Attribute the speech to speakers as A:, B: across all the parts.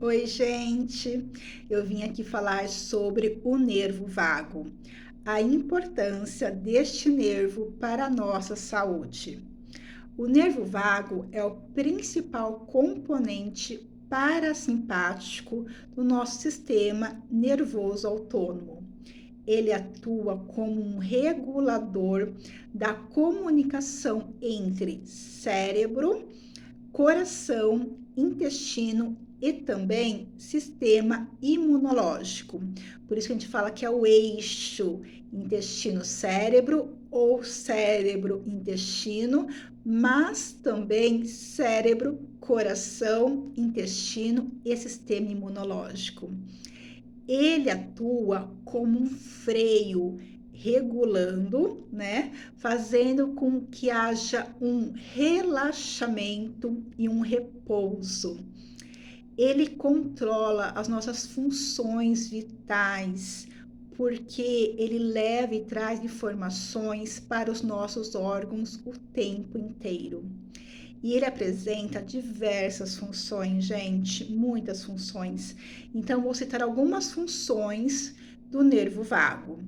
A: Oi, gente! Eu vim aqui falar sobre o nervo vago, a importância deste nervo para a nossa saúde. O nervo vago é o principal componente parasimpático do nosso sistema nervoso autônomo. Ele atua como um regulador da comunicação entre cérebro, coração, intestino e também sistema imunológico. Por isso que a gente fala que é o eixo intestino-cérebro ou cérebro-intestino, mas também cérebro, coração, intestino e sistema imunológico. Ele atua como um freio regulando, né, fazendo com que haja um relaxamento e um repouso. Ele controla as nossas funções vitais, porque ele leva e traz informações para os nossos órgãos o tempo inteiro. E ele apresenta diversas funções, gente, muitas funções. Então, vou citar algumas funções do nervo vago.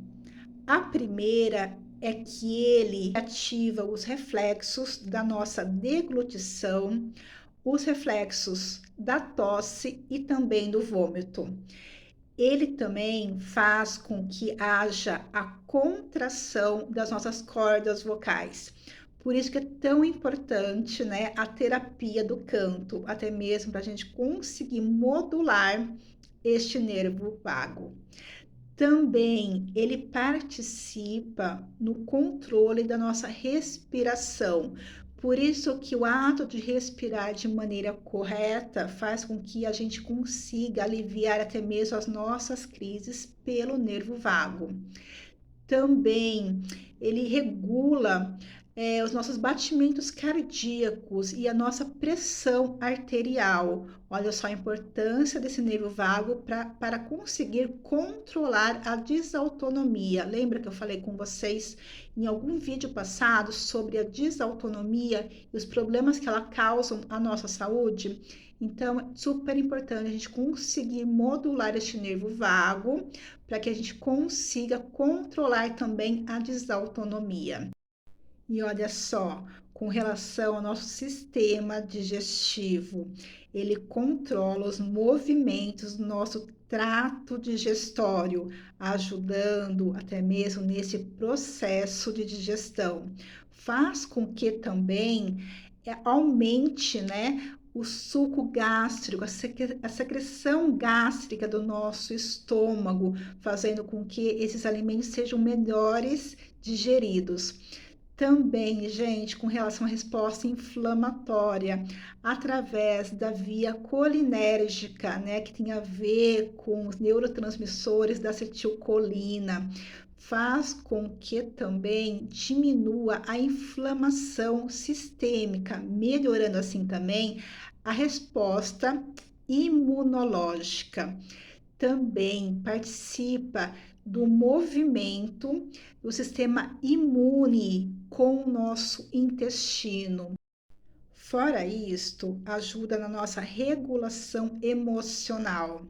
A: A primeira é que ele ativa os reflexos da nossa deglutição, os reflexos da tosse e também do vômito. Ele também faz com que haja a contração das nossas cordas vocais. Por isso que é tão importante, né, a terapia do canto, até mesmo para a gente conseguir modular este nervo vago. Também ele participa no controle da nossa respiração. Por isso que o ato de respirar de maneira correta faz com que a gente consiga aliviar até mesmo as nossas crises pelo nervo vago. Também ele regula os nossos batimentos cardíacos e a nossa pressão arterial. Olha só a importância desse nervo vago para conseguir controlar a desautonomia. Lembra que eu falei com vocês em algum vídeo passado sobre a desautonomia e os problemas que ela causa à nossa saúde? Então, é super importante a gente conseguir modular este nervo vago para que a gente consiga controlar também a desautonomia. E olha só, com relação ao nosso sistema digestivo, ele controla os movimentos do nosso trato digestório, ajudando até mesmo nesse processo de digestão. Faz com que também aumente, né, o suco gástrico, a secreção gástrica do nosso estômago, fazendo com que esses alimentos sejam melhores digeridos. Também, gente, com relação à resposta inflamatória, através da via colinérgica, né, que tem a ver com os neurotransmissores da acetilcolina, faz com que também diminua a inflamação sistêmica, melhorando assim também a resposta imunológica. Também participa do movimento do sistema imune com o nosso intestino. Fora isto, ajuda na nossa regulação emocional,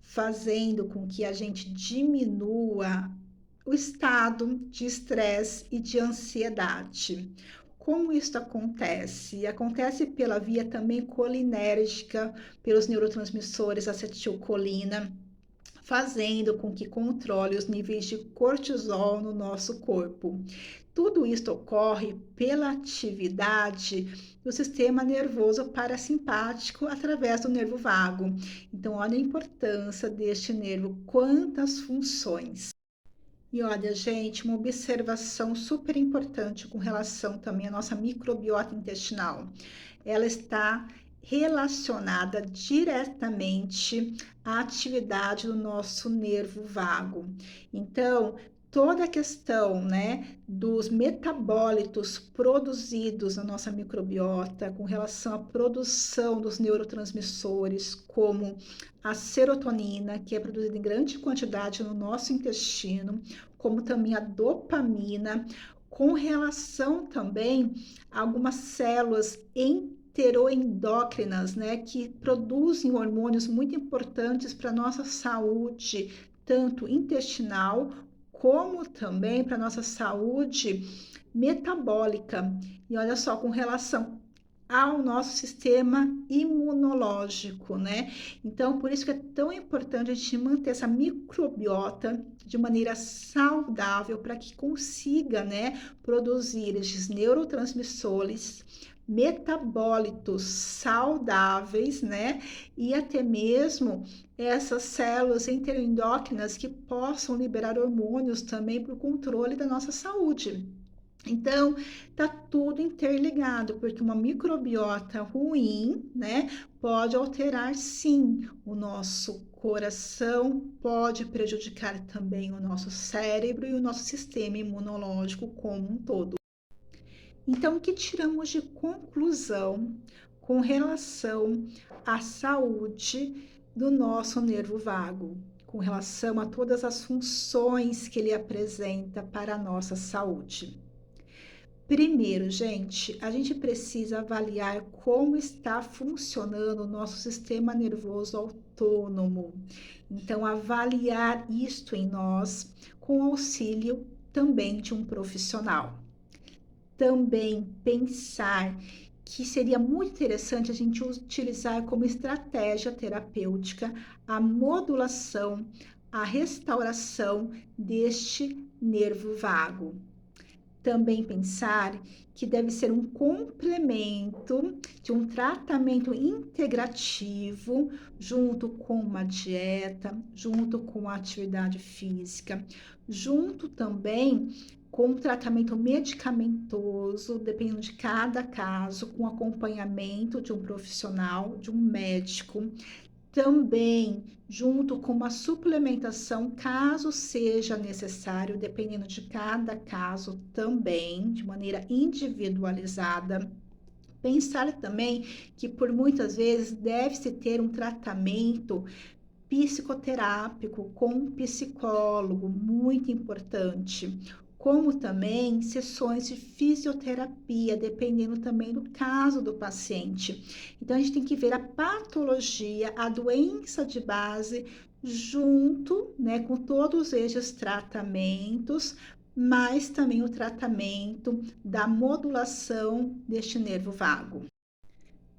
A: fazendo com que a gente diminua o estado de estresse e de ansiedade. Como isso acontece? Acontece pela via também colinérgica, pelos neurotransmissores acetilcolina, fazendo com que controle os níveis de cortisol no nosso corpo. Tudo isso ocorre pela atividade do sistema nervoso parasimpático através do nervo vago. Então, olha a importância deste nervo, quantas funções. E olha, gente, uma observação super importante com relação também à nossa microbiota intestinal. Ela está relacionada diretamente à atividade do nosso nervo vago. Então, toda a questão, né, dos metabólitos produzidos na nossa microbiota com relação à produção dos neurotransmissores, como a serotonina, que é produzida em grande quantidade no nosso intestino, como também a dopamina, com relação também a algumas células enteroendócrinas, né, que produzem hormônios muito importantes para a nossa saúde, tanto intestinal como também para a nossa saúde metabólica. E olha só, com relação ao nosso sistema imunológico, né? Então, por isso que é tão importante a gente manter essa microbiota de maneira saudável para que consiga, né, produzir esses neurotransmissores, metabólitos saudáveis, né? E até mesmo essas células enteroendócrinas que possam liberar hormônios também para o controle da nossa saúde. Então, tá tudo interligado, porque uma microbiota ruim, né, pode alterar sim o nosso coração, pode prejudicar também o nosso cérebro e o nosso sistema imunológico como um todo. Então, o que tiramos de conclusão com relação à saúde do nosso nervo vago, com relação a todas as funções que ele apresenta para a nossa saúde? Primeiro, gente, a gente precisa avaliar como está funcionando o nosso sistema nervoso autônomo. Então, avaliar isto em nós com auxílio também de um profissional. Também pensar que seria muito interessante a gente utilizar como estratégia terapêutica a modulação, a restauração deste nervo vago. Também pensar que deve ser um complemento de um tratamento integrativo, junto com uma dieta, junto com a atividade física, junto também com um tratamento medicamentoso, dependendo de cada caso, com acompanhamento de um profissional, de um médico. Também junto com uma suplementação, caso seja necessário, dependendo de cada caso também, de maneira individualizada. Pensar também que por muitas vezes deve-se ter um tratamento psicoterápico com um psicólogo, muito importante, como também sessões de fisioterapia, dependendo também do caso do paciente. Então, a gente tem que ver a patologia, a doença de base, junto, né, com todos esses tratamentos, mas também o tratamento da modulação deste nervo vago.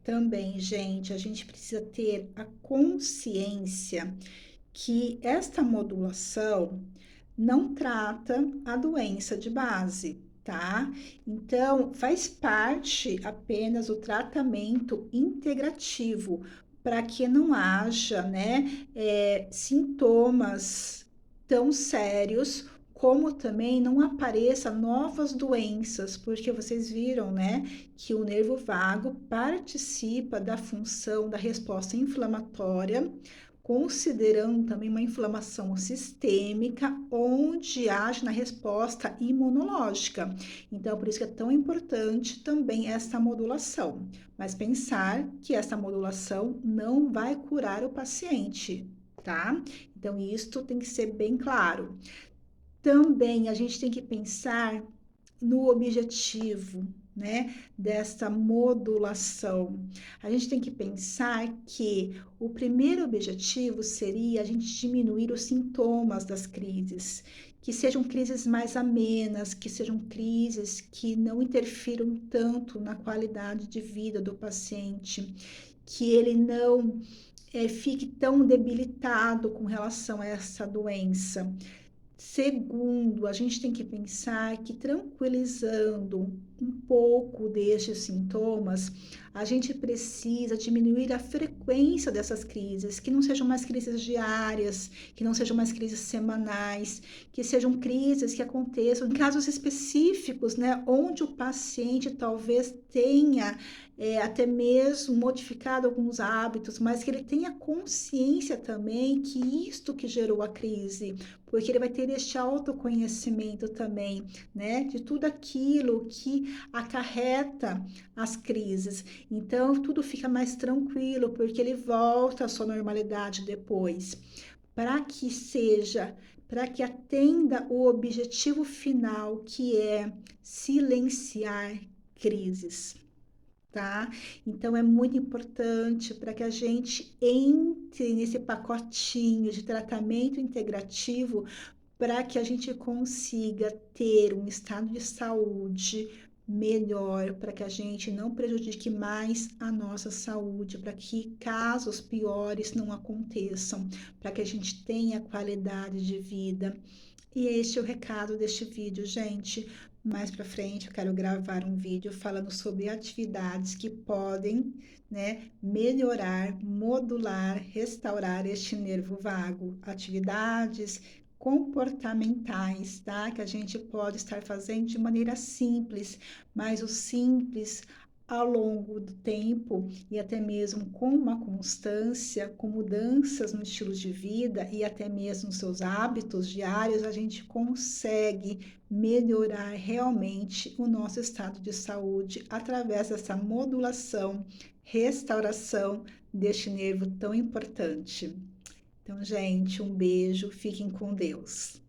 A: Também, gente, a gente precisa ter a consciência que esta modulação não trata a doença de base, tá? Então, faz parte apenas o tratamento integrativo para que não haja, né, sintomas tão sérios, como também não apareça novas doenças, porque vocês viram, né, que o nervo vago participa da função da resposta inflamatória, considerando também uma inflamação sistêmica, onde age na resposta imunológica. Então, por isso que é tão importante também essa modulação. Mas pensar que essa modulação não vai curar o paciente, tá? Então, isto tem que ser bem claro. Também a gente tem que pensar no objetivo, né, dessa modulação. A gente tem que pensar que o primeiro objetivo seria a gente diminuir os sintomas das crises, que sejam crises mais amenas, que sejam crises que não interfiram tanto na qualidade de vida do paciente, que ele não fique tão debilitado com relação a essa doença. Segundo, a gente tem que pensar que tranquilizando um pouco destes sintomas, a gente precisa diminuir a frequência dessas crises, que não sejam mais crises diárias, que não sejam mais crises semanais, que sejam crises que aconteçam em casos específicos, né, onde o paciente talvez tenha até mesmo modificado alguns hábitos, mas que ele tenha consciência também que isto que gerou a crise, porque ele vai ter este autoconhecimento também, né, de tudo aquilo que acarreta as crises. Então, tudo fica mais tranquilo, porque ele volta à sua normalidade depois. Para que atenda o objetivo final, que é silenciar crises. tá? Então é muito importante para que a gente entre nesse pacotinho de tratamento integrativo para que a gente consiga ter um estado de saúde melhor, para que a gente não prejudique mais a nossa saúde, para que casos piores não aconteçam, para que a gente tenha qualidade de vida. E este é o recado deste vídeo, gente. Mais para frente eu quero gravar um vídeo falando sobre atividades que podem, né, melhorar, modular, restaurar este nervo vago. Atividades comportamentais, tá? Que a gente pode estar fazendo de maneira simples, mas o simples ao longo do tempo e até mesmo com uma constância, com mudanças no estilo de vida e até mesmo nos seus hábitos diários, a gente consegue melhorar realmente o nosso estado de saúde através dessa modulação, restauração deste nervo tão importante. Então, gente, um beijo, fiquem com Deus.